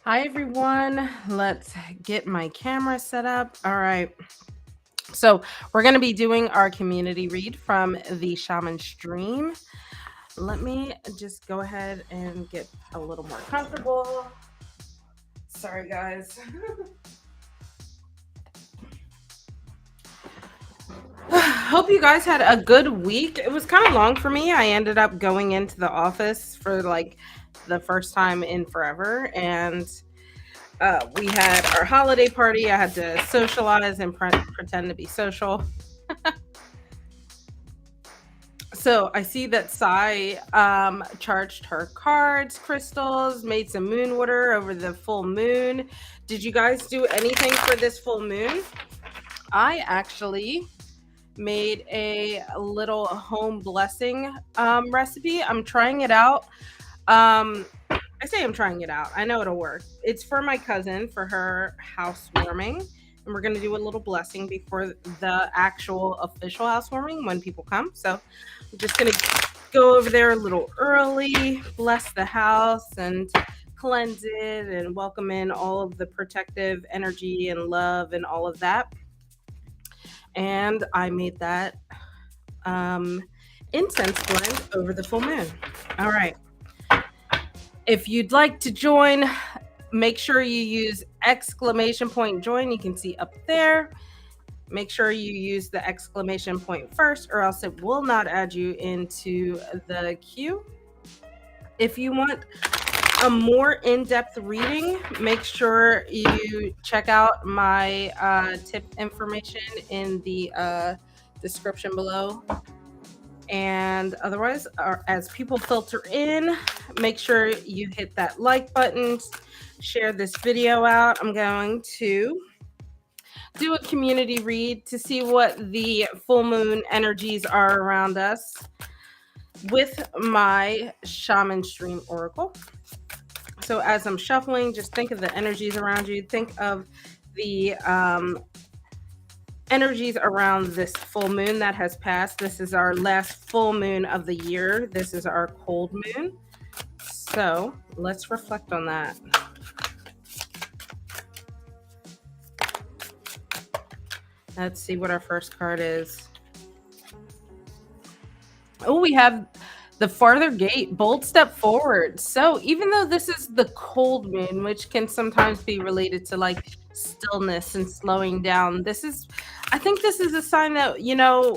Hi everyone. Let's get my camera set up. All right. So, we're going to be doing our community read from the Shaman stream. Let me just go ahead and get a little more comfortable. Sorry, guys. Hope you guys had a good week. It was kind of long for me. I ended up going into the office for like the first time in forever, and we had our holiday party. I had to socialize and pretend to be social. So I see that Sai charged her cards, crystals, made some moon water over the full moon. Did you guys do anything for this full moon? I actually made a little home blessing recipe. I'm trying it out. I say I'm trying it out. I know it'll work. It's for my cousin for her housewarming. And we're going to do a little blessing before the actual official housewarming when people come. So I'm just going to go over there a little early, bless the house and cleanse it and welcome in all of the protective energy and love and all of that. And I made that incense blend over the full moon. All right. If you'd like to join, make sure you use exclamation point join. You can see up there. Make sure you use the exclamation point first, or else it will not add you into the queue. If you want a more in-depth reading, make sure you check out my tip information in the description below. And otherwise, as people filter in, make sure you hit that like button, share this video out. I'm going to do a community read to see what the full moon energies are around us with my Shaman Stream Oracle. So as I'm shuffling, just think of the energies around you. Think of the energies around this full moon that has passed. This is our last full moon of the year. This is our cold moon. So let's reflect on that. Let's see what our first card is. Oh, we have the farther gate, bold step forward. So even though this is the cold moon, which can sometimes be related to like stillness and slowing down, I think this is a sign that,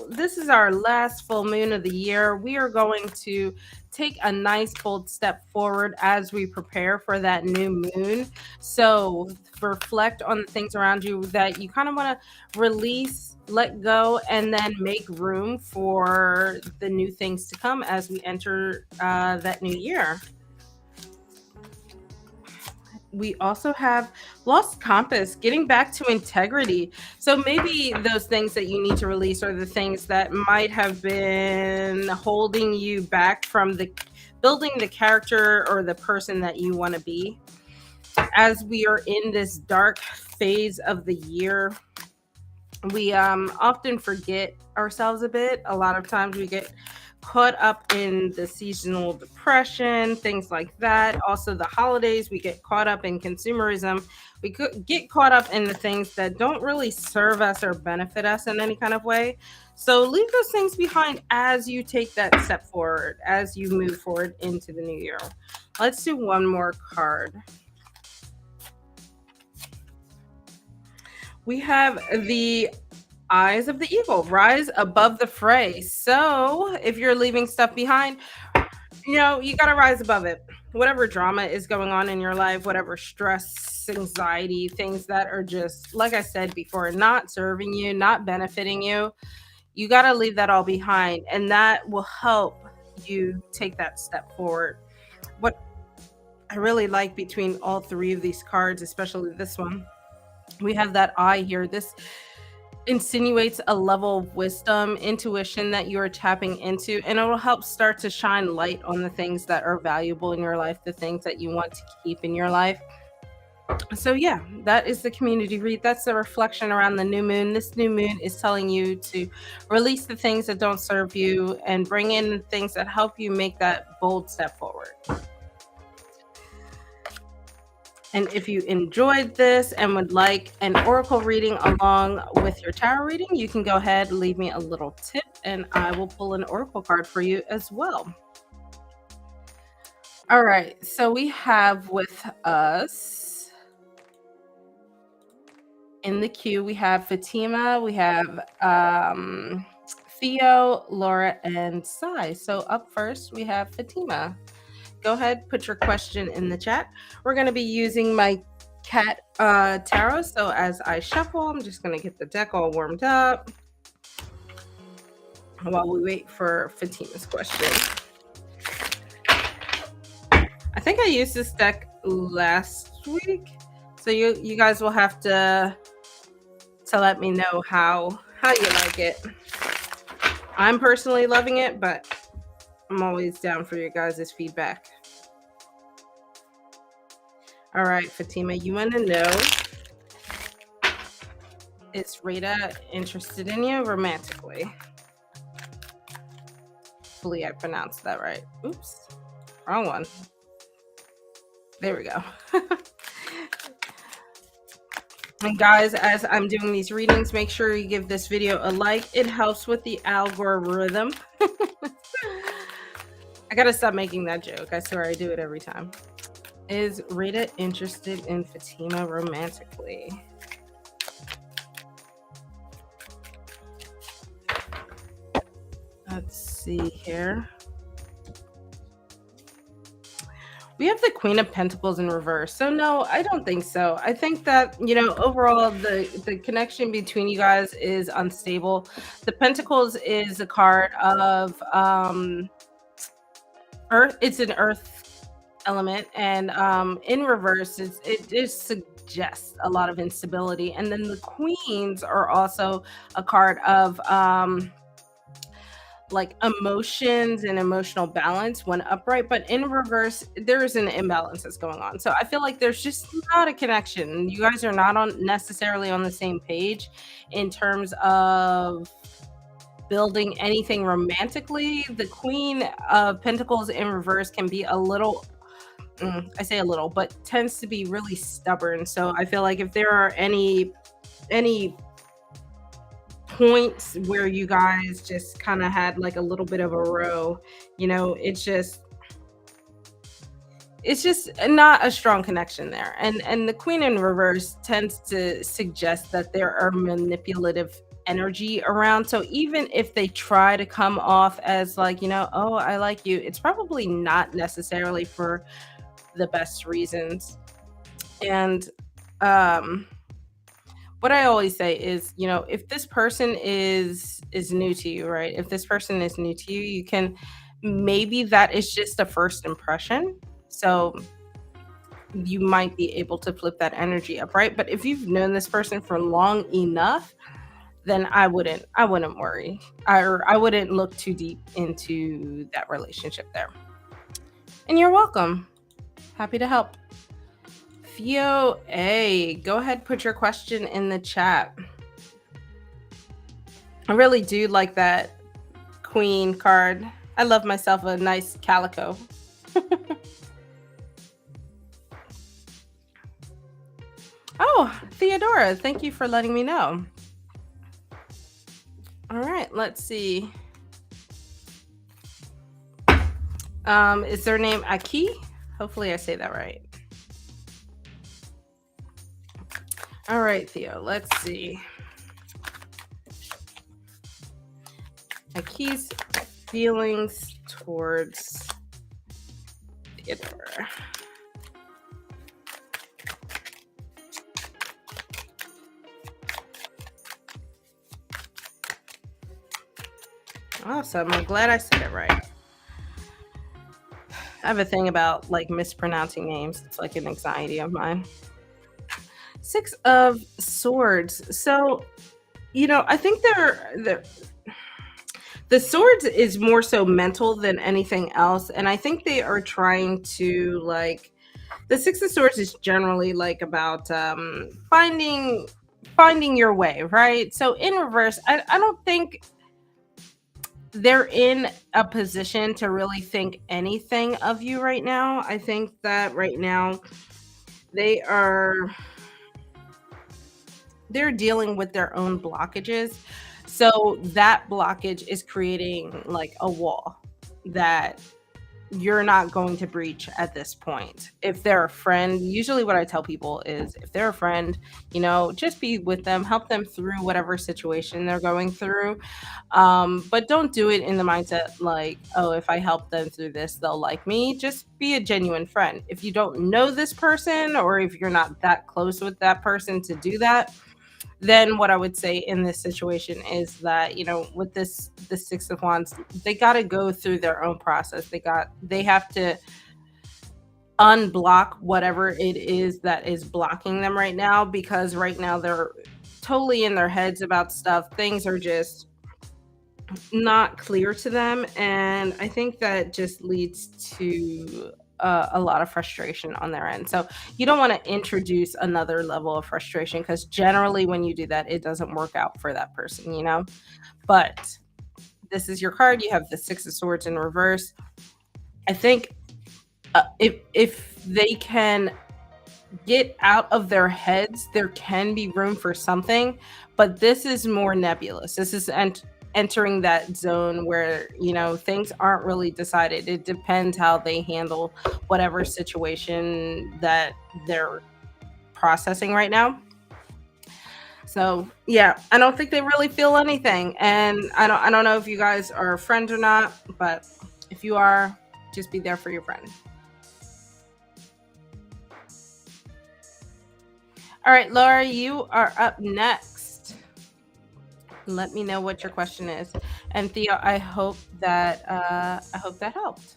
this is our last full moon of the year. We are going to take a nice bold step forward as we prepare for that new moon. So reflect on the things around you that you kind of want to release, let go, and then make room for the new things to come as we enter that new year. We also have lost compass, getting back to integrity. So maybe those things that you need to release are the things that might have been holding you back from building the character or the person that you want to be. As we are in this dark phase of the year, we often forget ourselves a bit. A lot of times we get caught up in the seasonal depression, things like that. Also, the holidays, we get caught up in consumerism. We could get caught up in the things that don't really serve us or benefit us in any kind of way. So leave those things behind as you take that step forward, as you move forward into the new year. Let's do one more card. We have the Eyes of the Eagle, rise above the fray. So if you're leaving stuff behind, you got to rise above it. Whatever drama is going on in your life, whatever stress, anxiety, things that are just, like I said before, not serving you, not benefiting you, you got to leave that all behind. And that will help you take that step forward. What I really like between all three of these cards, especially this one, we have that eye here. This insinuates a level of wisdom, intuition that you are tapping into, and it will help start to shine light on the things that are valuable in your life, the things that you want to keep in your life. So yeah, that is the community read. That's the reflection around the new moon. This new moon is telling you to release the things that don't serve you and bring in things that help you make that bold step forward. And if you enjoyed this and would like an oracle reading along with your tarot reading, you can go ahead and leave me a little tip and I will pull an oracle card for you as well. All right, so we have with us in the queue, we have Fatima, we have Theo, Laura, and Sai. So up first, we have Fatima. Go ahead, put your question in the chat. We're going to be using my cat tarot. So as I shuffle, I'm just going to get the deck all warmed up while we wait for Fatima's question. I think I used this deck last week, so you guys will have to let me know how you like it. I'm personally loving it, but I'm always down for your guys' feedback. All right, Fatima, you want to know, is Rita interested in you romantically? Hopefully I pronounced that right. Oops, wrong one. There we go. And guys, as I'm doing these readings, make sure you give this video a like. It helps with the algorithm. I gotta stop making that joke. I swear I do it every time. Is Rita interested in Fatima romantically? Let's see here. We have the Queen of Pentacles in reverse. So no, I don't think so. I think that, overall the connection between you guys is unstable. The Pentacles is a card of Earth. It's an Earth element, and in reverse, it just suggests a lot of instability. And then the Queens are also a card of like emotions and emotional balance when upright, but in reverse there is an imbalance that's going on. So I feel like there's just not a connection. You guys are not necessarily on the same page in terms of building anything romantically. The Queen of Pentacles in reverse can be a little, I say a little, but tends to be really stubborn. So I feel like if there are any points where you guys just kind of had like a little bit of a row, it's just not a strong connection there. And the Queen in reverse tends to suggest that there are manipulative energy around. So even if they try to come off as like, oh, I like you, it's probably not necessarily for the best reasons. And what I always say is, if this person is new to you, right? If this person is new to you, you can, maybe that is just a first impression. So you might be able to flip that energy up, right? But if you've known this person for long enough, then I wouldn't worry. I wouldn't look too deep into that relationship there. And you're welcome. Happy to help. Theo A, go ahead, put your question in the chat. I really do like that Queen card. I love myself a nice calico. Oh, Theodora, thank you for letting me know. All right, let's see. Is their name Aki? Hopefully I say that right. All right, Theo, let's see. Aki's feelings towards Theodora. Awesome. I'm glad I said it right. I have a thing about like mispronouncing names. It's like an anxiety of mine. 6 of Swords. So, I think the Swords is more so mental than anything else. And I think they are trying to like, the 6 of Swords is generally like about finding your way, right? So in reverse, I don't think they're in a position to really think anything of you right now. I think that right now they they're dealing with their own blockages. So that blockage is creating like a wall that you're not going to breach at this point. If they're a friend, usually what I tell people is if they're a friend, just be with them, help them through whatever situation they're going through. But don't do it in the mindset like, oh, if I help them through this, they'll like me. Just be a genuine friend. If you don't know this person or if you're not that close with that person to do that, then what I would say in this situation is that, with the Six of Wands, they got to go through their own process. They have to unblock whatever it is that is blocking them right now, because right now they're totally in their heads about stuff. Things are just not clear to them, and I think that just leads to a lot of frustration on their end. So you don't want to introduce another level of frustration, because generally when you do that, it doesn't work out for that person. But this is your card. You have the Six of Swords in reverse. I think if they can get out of their heads, there can be room for something, but this is more nebulous. This is entering that zone where things aren't really decided. It depends how they handle whatever situation that they're processing right now. So yeah, I don't think they really feel anything, and I don't know if you guys are friends or not, but if you are, just be there for your friend. All right, Laura, you are up next. Let me know what your question is. And Theo, I hope that helped.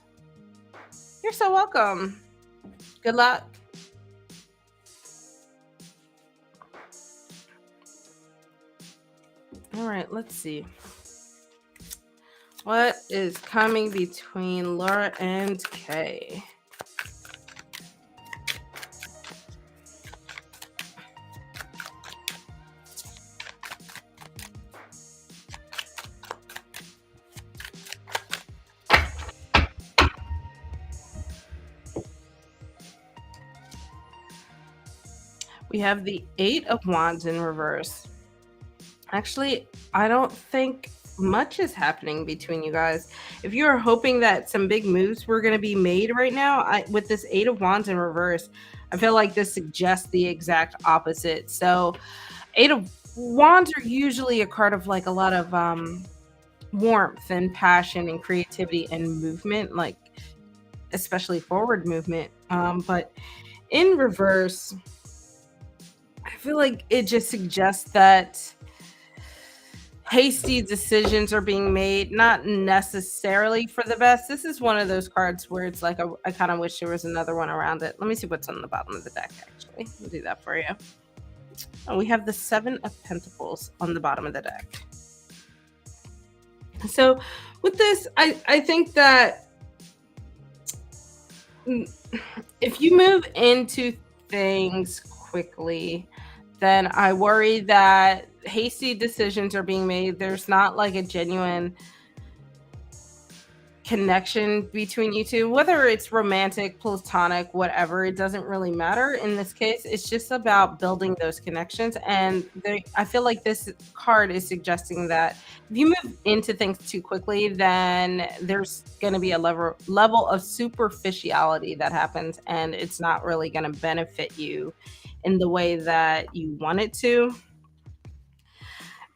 You're so welcome. Good luck. All right, let's see. What is coming between Laura and Kay? We have the Eight of Wands in reverse. Actually, I don't think much is happening between you guys. If you are hoping that some big moves were going to be made right now, with this Eight of Wands in reverse, I feel like this suggests the exact opposite. So, Eight of Wands are usually a card of like a lot of warmth and passion and creativity and movement, like especially forward movement. But in reverse, I feel like it just suggests that hasty decisions are being made, not necessarily for the best. This is one of those cards where it's like I kind of wish there was another one around it. Let me see what's on the bottom of the deck, actually. We'll do that for you. Oh, we have the Seven of Pentacles on the bottom of the deck. So with this, I think that if you move into things quickly, then I worry that hasty decisions are being made. There's not like a genuine connection between you two, whether it's romantic, platonic, whatever. It doesn't really matter in this case. It's just about building those connections. And I feel like this card is suggesting that if you move into things too quickly, then there's going to be a level of superficiality that happens, and it's not really going to benefit you in the way that you want it to.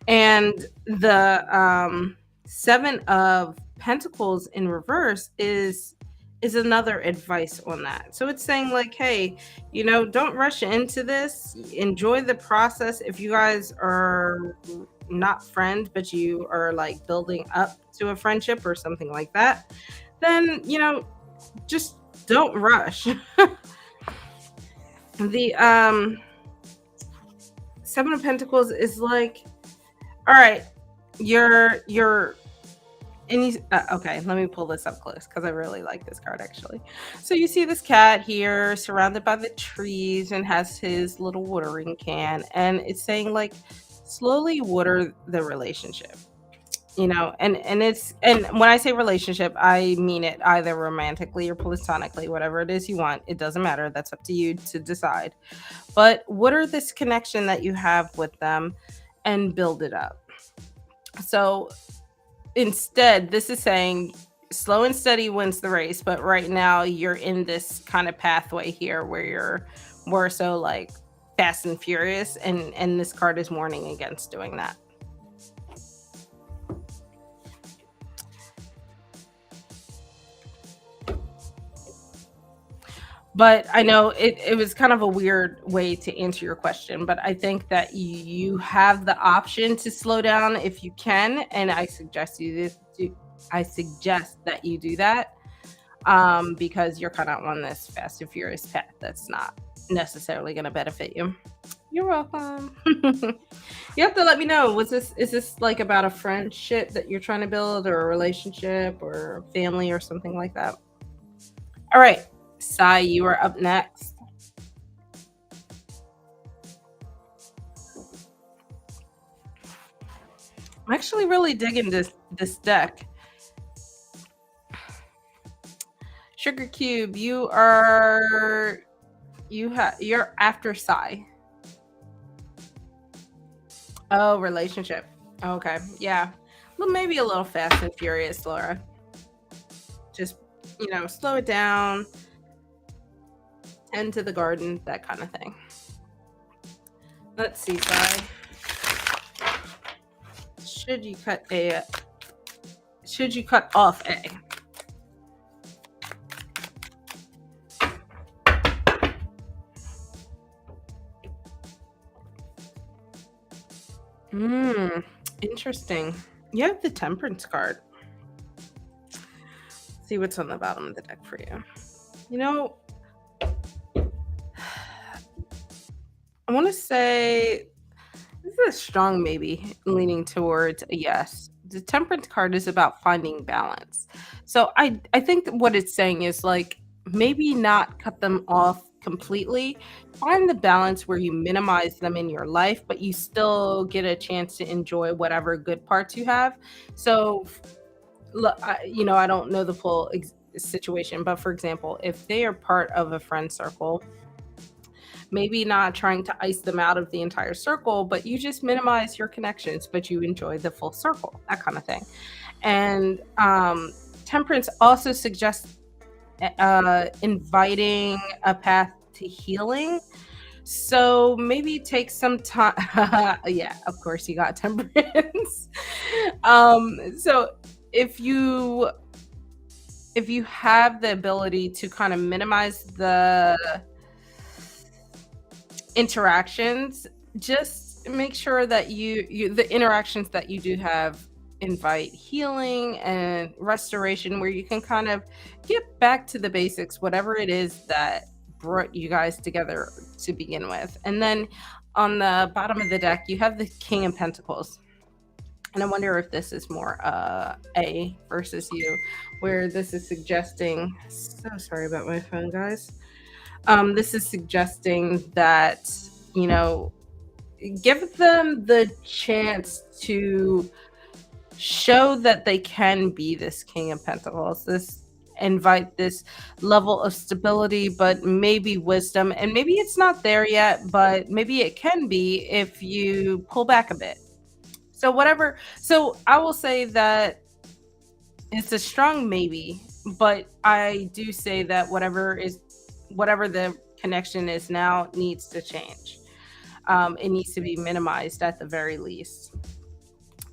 And the Seven of Pentacles in reverse is another advice on that. So it's saying like, hey, don't rush into this. Enjoy the process. If you guys are not friends, but you are like building up to a friendship or something like that, then just don't rush. The Seven of Pentacles is like, all right, you're okay, let me pull this up close because I really like this card actually. So you see this cat here surrounded by the trees and has his little watering can, and it's saying like slowly water the relationship. And when I say relationship, I mean it either romantically or platonically, whatever it is you want. It doesn't matter. That's up to you to decide. But what are this connection that you have with them, and build it up. So instead, this is saying slow and steady wins the race, but right now you're in this kind of pathway here where you're more so like fast and furious, and this card is warning against doing that. But I know it was kind of a weird way to answer your question, but I think that you have the option to slow down if you can, and I suggest that you do that, because you're kind of on this fast and furious path that's not necessarily going to benefit you. You're welcome. You have to let me know. Is this like about a friendship that you're trying to build, or a relationship, or family, or something like that? All right, Sai, you are up next. I'm actually really digging this deck. Sugar Cube, you're after Sai. Oh, relationship. Okay, yeah. Well, maybe a little fast and furious, Laura. Just slow it down, tend to the garden, that kind of thing. Let's see, Sai. Should you cut off A? Interesting. You have the Temperance card. Let's see what's on the bottom of the deck for you. I want to say this is a strong maybe, leaning towards a yes. The Temperance card is about finding balance. So I think what it's saying is like maybe not cut them off completely. Find the balance where you minimize them in your life, but you still get a chance to enjoy whatever good parts you have. So, I don't know the full situation, but for example, if they are part of a friend circle, maybe not trying to ice them out of the entire circle, but you just minimize your connections, but you enjoy the full circle, that kind of thing. And Temperance also suggests inviting a path to healing. So maybe take some time. Yeah, of course you got Temperance. So if you have the ability to kind of minimize the interactions, just make sure that the interactions that you do have invite healing and restoration, where you can kind of get back to the basics, whatever it is that brought you guys together to begin with. And then on the bottom of the deck, you have the King of Pentacles. And I wonder if this is more A versus you, where this is suggesting, so sorry about my phone, guys. This is suggesting that, give them the chance to show that they can be this King of Pentacles, invite this level of stability, but maybe wisdom. And maybe it's not there yet, but maybe it can be if you pull back a bit. So I will say that it's a strong maybe, but I do say that whatever the connection is now needs to change. It needs to be minimized at the very least.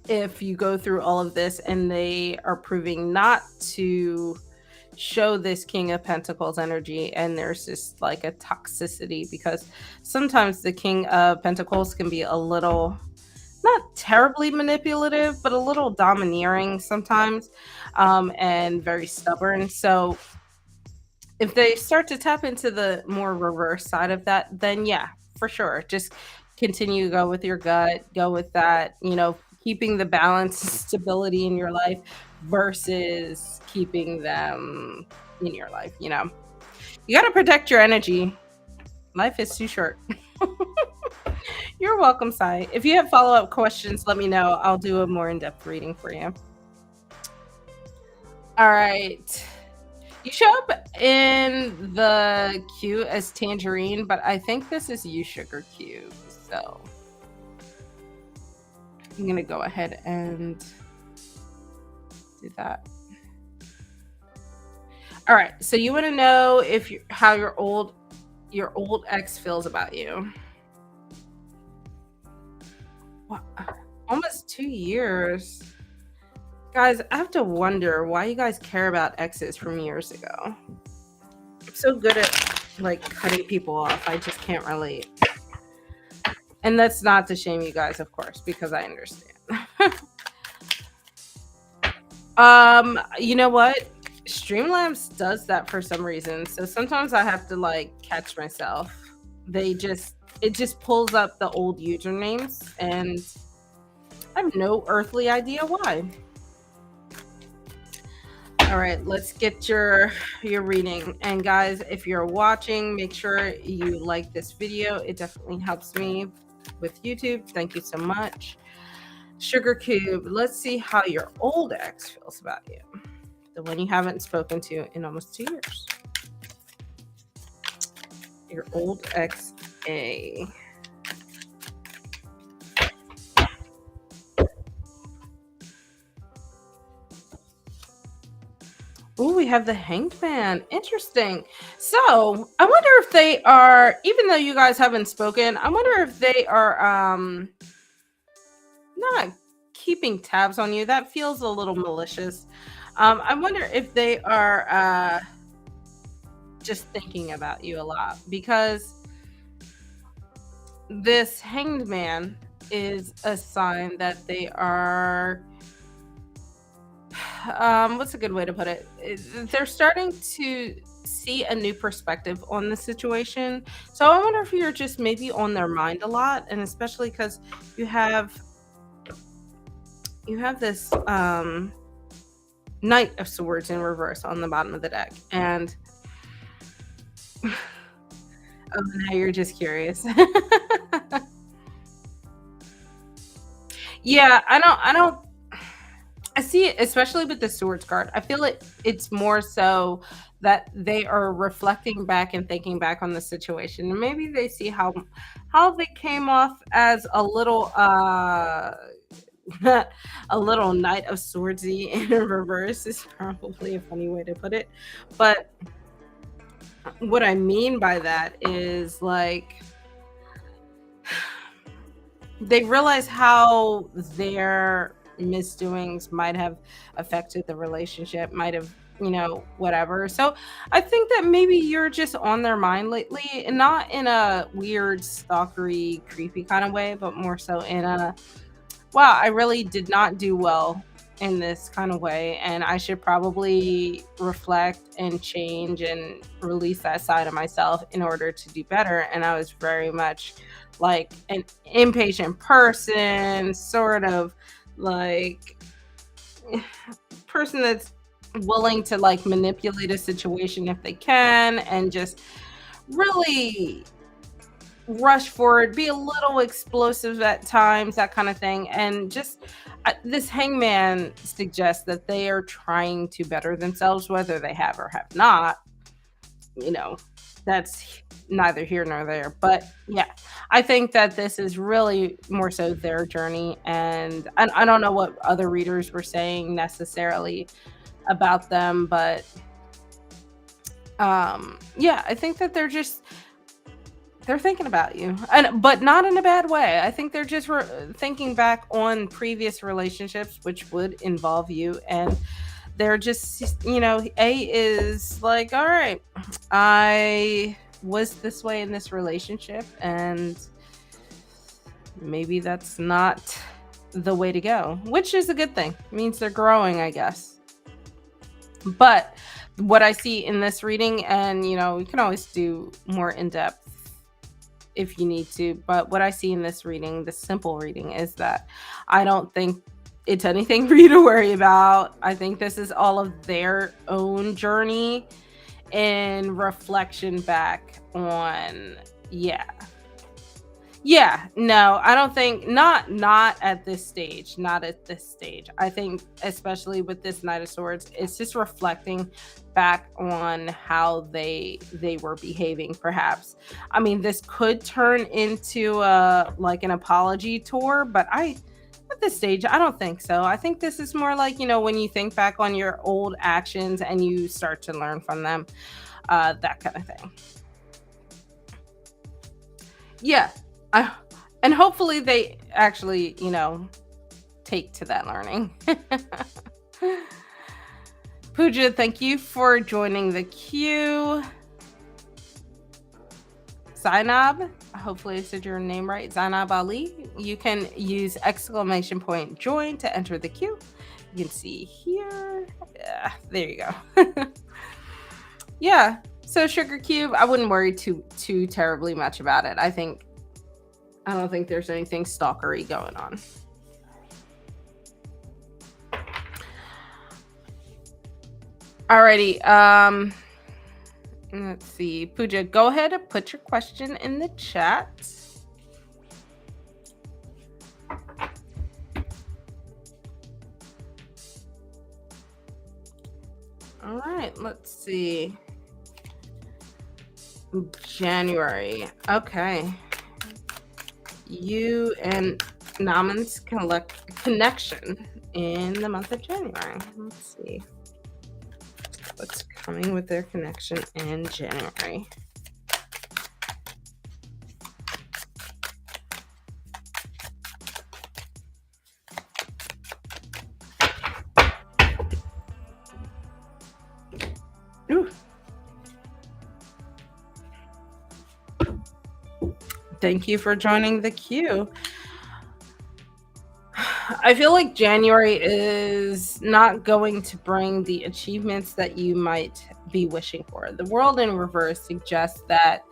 If you go through all of this and they are proving not to show this King of Pentacles energy, and there's just like a toxicity, because sometimes the King of Pentacles can be a little, not terribly manipulative, but a little domineering sometimes, and very stubborn. So if they start to tap into the more reverse side of that, then yeah, for sure, just continue to go with your gut, go with that, keeping the balance and stability in your life versus keeping them in your life. You got to protect your energy. Life is too short. You're welcome, Sai. If you have follow-up questions, let me know. I'll do a more in-depth reading for you. All right. You show up in the queue as Tangerine, but I think this is you, Sugar Cube. So I'm gonna go ahead and do that. All right. So you want to know if how your old ex feels about you. What? Almost 2 years. Guys, I have to wonder why you guys care about exes from years ago. I'm so good at like cutting people off. I just can't relate. And that's not to shame you guys, of course, because I understand. You know what? Streamlabs does that for some reason. So sometimes I have to like catch myself. It just pulls up the old usernames and I have no earthly idea why. All right, let's get your reading. And guys, if you're watching, make sure you like this video. It definitely helps me with YouTube. Thank you so much. Sugar Cube, let's see how your old ex feels about you. The one you haven't spoken to in almost 2 years. Your old ex A. Oh, we have the Hanged Man. Interesting. So I wonder if they are, even though you guys haven't spoken, I wonder if they are not keeping tabs on you. That feels a little malicious. I wonder if they are just thinking about you a lot, because this Hanged Man is a sign that they are what's a good way to put it? They're starting to see a new perspective on the situation. So I wonder if you're just maybe on their mind a lot, and especially because you have this Knight of Swords in reverse on the bottom of the deck, and oh, now you're just curious. Yeah, I see it, especially with the Swords card. I feel it's more so that they are reflecting back and thinking back on the situation, and maybe they see how they came off as a little a little Knight of Swordsy in reverse is probably a funny way to put it. But what I mean by that is like they realize how their misdoings might have affected the relationship, might have, whatever. So I think that maybe you're just on their mind lately, and not in a weird, stalkery, creepy kind of way, but more so in a, wow, I really did not do well in this kind of way, and I should probably reflect and change and release that side of myself in order to do better. And I was very much like an impatient person, sort of like person that's willing to like manipulate a situation if they can, and just really rush forward, be a little explosive at times, that kind of thing. And just this Hangman suggests that they are trying to better themselves, whether they have or have not. That's neither here nor there. But yeah, I think that this is really more so their journey. And I don't know what other readers were saying necessarily about them, but yeah, I think that they're thinking about you, but not in a bad way. I think they're just thinking back on previous relationships, which would involve you, and they're just, A is like, all right, I was this way in this relationship, and maybe that's not the way to go, which is a good thing. It means they're growing, I guess. But what I see in this reading, and you can always do more in-depth if you need to, but what I see in this reading, the simple reading, is that I don't think it's anything for you to worry about. I think this is all of their own journey and reflection back on, yeah, Yeah, no, I don't think not at this stage, not at this stage. I think especially with this Knight of Swords, it's just reflecting back on how they were behaving perhaps. I mean, this could turn into like an apology tour, but I at this stage, I don't think so. I think this is more like, when you think back on your old actions and you start to learn from them, that kind of thing. Yeah. I, and hopefully they actually, take to that learning. Pooja, thank you for joining the queue. Zainab, hopefully I said your name right. Zainab Ali. You can use exclamation point join to enter the queue. You can see here. Yeah, there you go. Yeah. So Sugar Cube, I wouldn't worry too terribly much about it. I don't think there's anything stalkery going on. Alrighty. Let's see. Pooja, go ahead and put your question in the chat. All right, let's see. January. Okay. You and Naman's connection in the month of January. Let's see what's coming with their connection in January. Ooh. Thank you for joining the queue. I feel like January is not going to bring the achievements that you might be wishing for. The world in reverse suggests that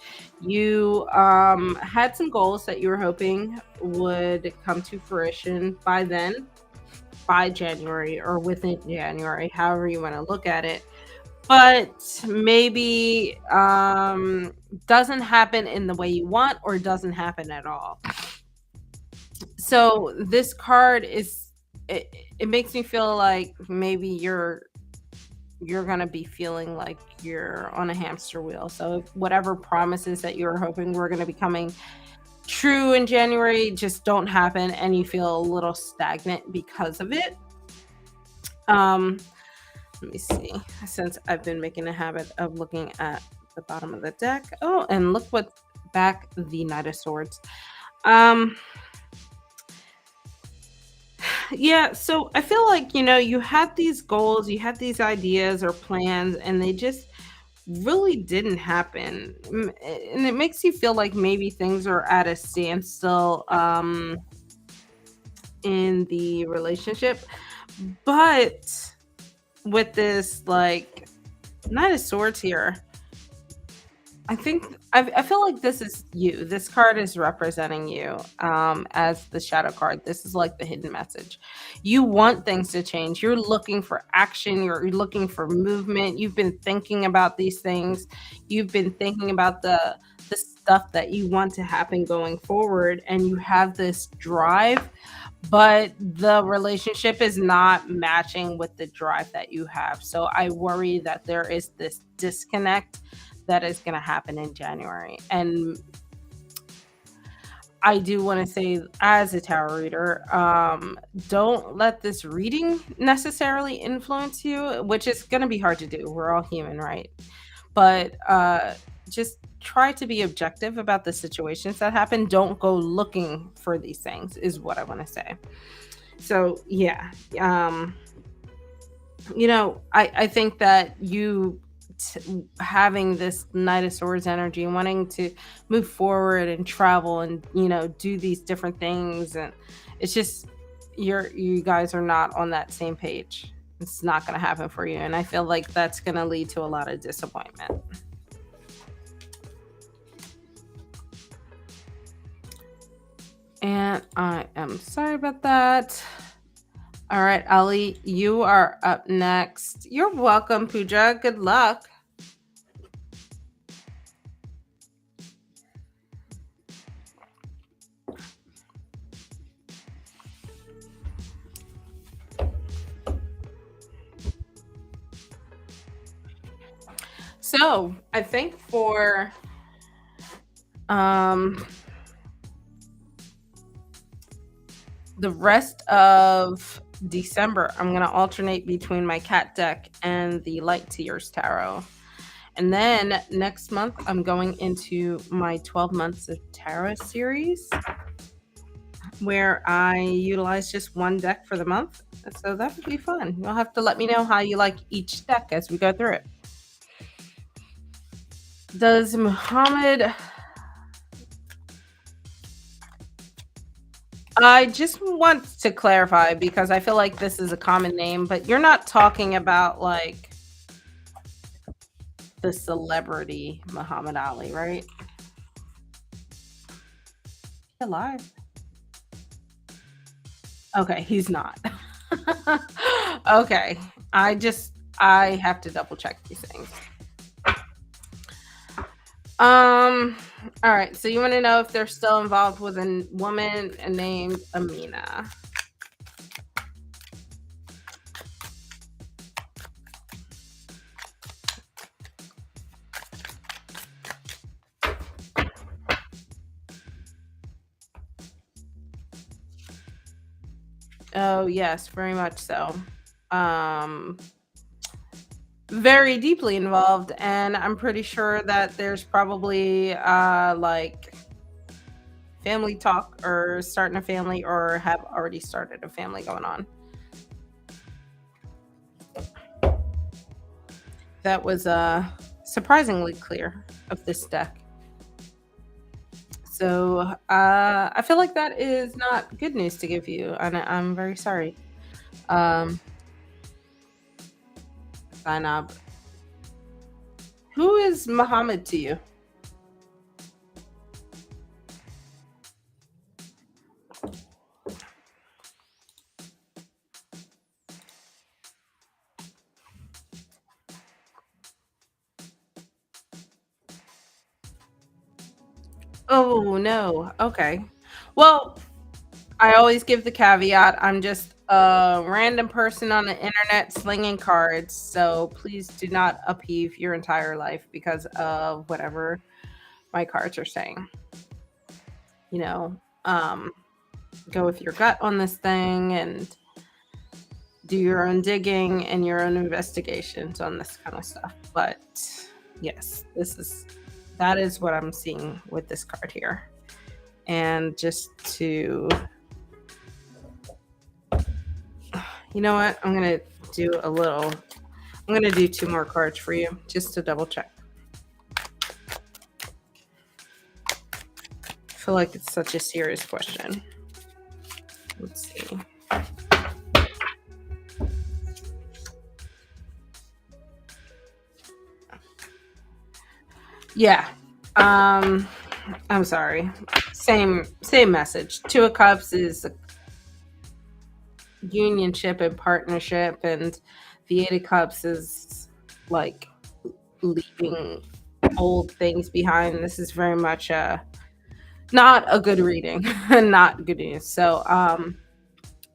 you had some goals that you were hoping would come to fruition by then, by January or within January, however you want to look at it. But maybe doesn't happen in the way you want or doesn't happen at all. So this card it makes me feel like maybe you're gonna be feeling like you're on a hamster wheel. So whatever promises that you were hoping were gonna be coming true in January just don't happen and you feel a little stagnant because of it. Let me see. Since I've been making a habit of looking at the bottom of the deck. Oh, and look what's back, the Knight of Swords. Yeah, so I feel like, you had these goals, you had these ideas or plans, and they just really didn't happen. And it makes you feel like maybe things are at a standstill in the relationship. But with this, like, Knight of Swords here, I feel like this is you. This card is representing you as the shadow card. This is like the hidden message. You want things to change. You're looking for action. You're looking for movement. You've been thinking about these things. You've been thinking about the stuff that you want to happen going forward, and you have this drive, but the relationship is not matching with the drive that you have. So I worry that there is this disconnect that is going to happen in January. And I do want to say, as a tarot reader, don't let this reading necessarily influence you, which is going to be hard to do. We're all human, right? But just try to be objective about the situations that happen. Don't go looking for these things, is what I want to say. So, yeah. I think that you having this Knight of Swords energy and wanting to move forward and travel and do these different things, and it's just you guys are not on that same page. It's not going to happen for you, and I feel like that's going to lead to a lot of disappointment. And I am sorry about that. All right, Ali, you are up next. You're welcome, Pooja. Good luck. So I think for um the rest of December, I'm going to alternate between my cat deck and the Light Tears Tarot. And then next month, I'm going into my 12 months of tarot series where I utilize just one deck for the month. So that would be fun. You'll have to let me know how you like each deck as we go through it. Does Muhammad... I just want to clarify because I feel like this is a common name, but you're not talking about like the celebrity Muhammad Ali, right? He alive? Okay, he's not. Okay. I have to double check these things. All right. So you want to know if they're still involved with a woman named Amina. Oh, yes, very much so. Very deeply involved, and I'm pretty sure that there's probably like family talk or starting a family or have already started a family going on. That was surprisingly clear of this deck. So I feel like that is not good news to give you, and I'm very sorry. Zainab. Who is Muhammad to you? Oh, no. Okay. Well, I always give the caveat I'm just a random person on the internet slinging cards, so please do not upheave your entire life because of whatever my cards are saying. You know, go with your gut on this thing and do your own digging and your own investigations on this kind of stuff. But yes, that is what I'm seeing with this card here. And just to, you know what? I'm going to do 2 more cards for you just to double check. I feel like it's such a serious question. Let's see. Yeah. I'm sorry. Same message. 2 of Cups is a unionship and partnership, and the 8 of Cups is like leaving old things behind. This is very much not a good reading and not good news. So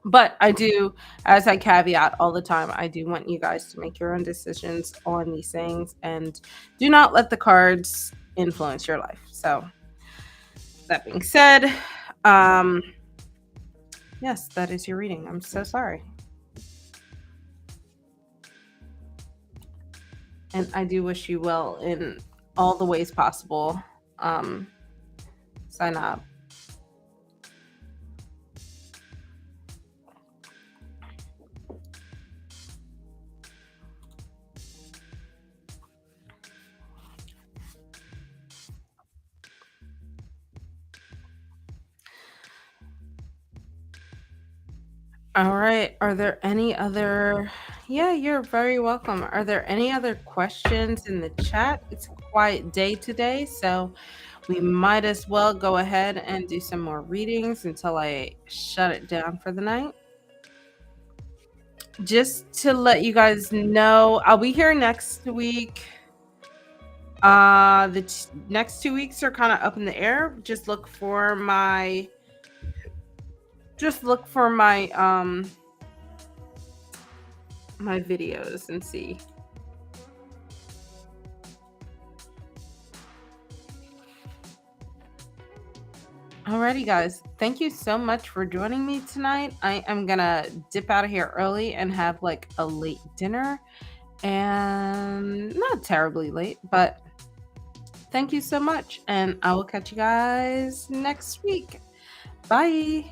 but I do, as I caveat all the time, I do want you guys to make your own decisions on these things and do not let the cards influence your life. So that being said, yes, that is your reading. I'm so sorry. And I do wish you well in all the ways possible. Sign up. All right. Are there any other? Yeah, you're very welcome. Are there any other questions in the chat? It's a quiet day today, so we might as well go ahead and do some more readings until I shut it down for the night. Just to let you guys know, I'll be here next week. The next 2 weeks are kind of up in the air. Just look for my my videos and see. Alrighty, guys. Thank you so much for joining me tonight. I am gonna dip out of here early and have like a late dinner, and not terribly late, but thank you so much. And I will catch you guys next week. Bye.